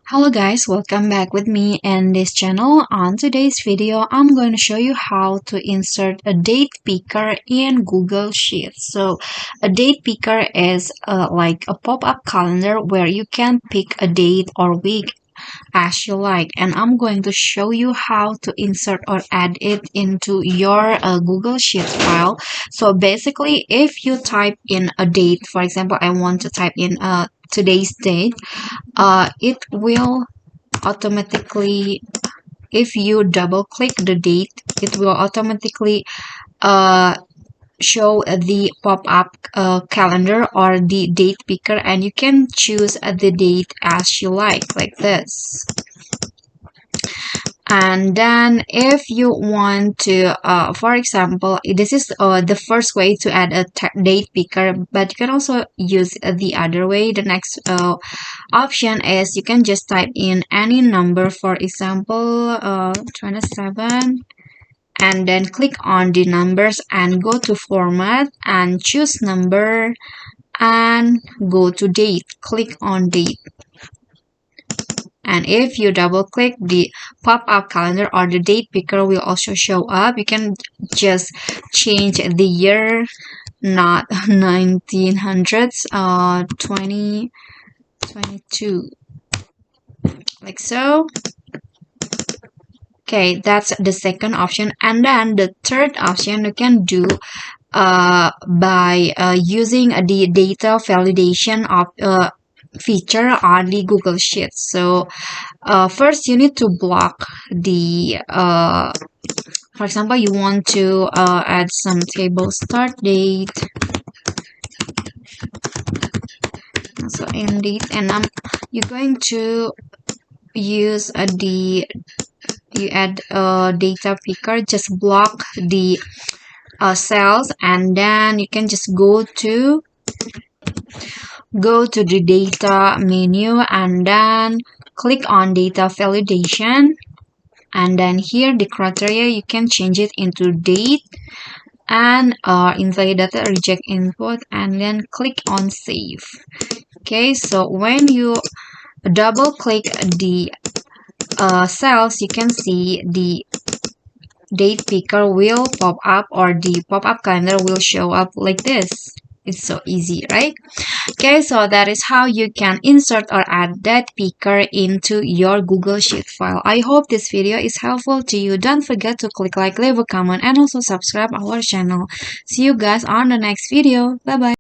Hello guys, welcome back with me in this channel. On today's video, I'm going to show you how to insert a date picker in Google Sheets. So a date picker is like a pop-up calendar where you can pick a date or week as you like, and I'm going to show you how to insert or add it into your Google Sheets file. So basically, if you type in a date, for example, I want to type in today's date, it will automatically, if you double click the date, it will automatically uh, show the pop-up calendar or the date picker, and you can choose the date as you like this. And then if you want to for example, this is the first way to add a date picker, but you can also use the other way. The next option is you can just type in any number, for example 27, and then click on the numbers and go to format and choose number and go to date, click on date. And if you double click, the pop-up calendar or the date picker will also show up. You can just change the year, not 1900s, 2022, like so. Okay, that's the second option. And then the third option you can do by using the data validation of feature on the Google Sheets. So first you need to block the for example, you want to add some table start date, so end date, and you're going to use you add a data picker. Just block the cells, and then you can just go to the data menu and then click on data validation, and then here the criteria you can change it into date and invalid data, reject input, and then click on save. Okay, so when you double click the cells, you can see the date picker will pop up, or the pop-up calendar will show up like this. It's so easy, right? Okay, so that is how you can insert or add that picker into your Google Sheet file. I hope this video is helpful to you. Don't forget to click like, leave a comment, and also subscribe our channel. See you guys on the next video. Bye bye.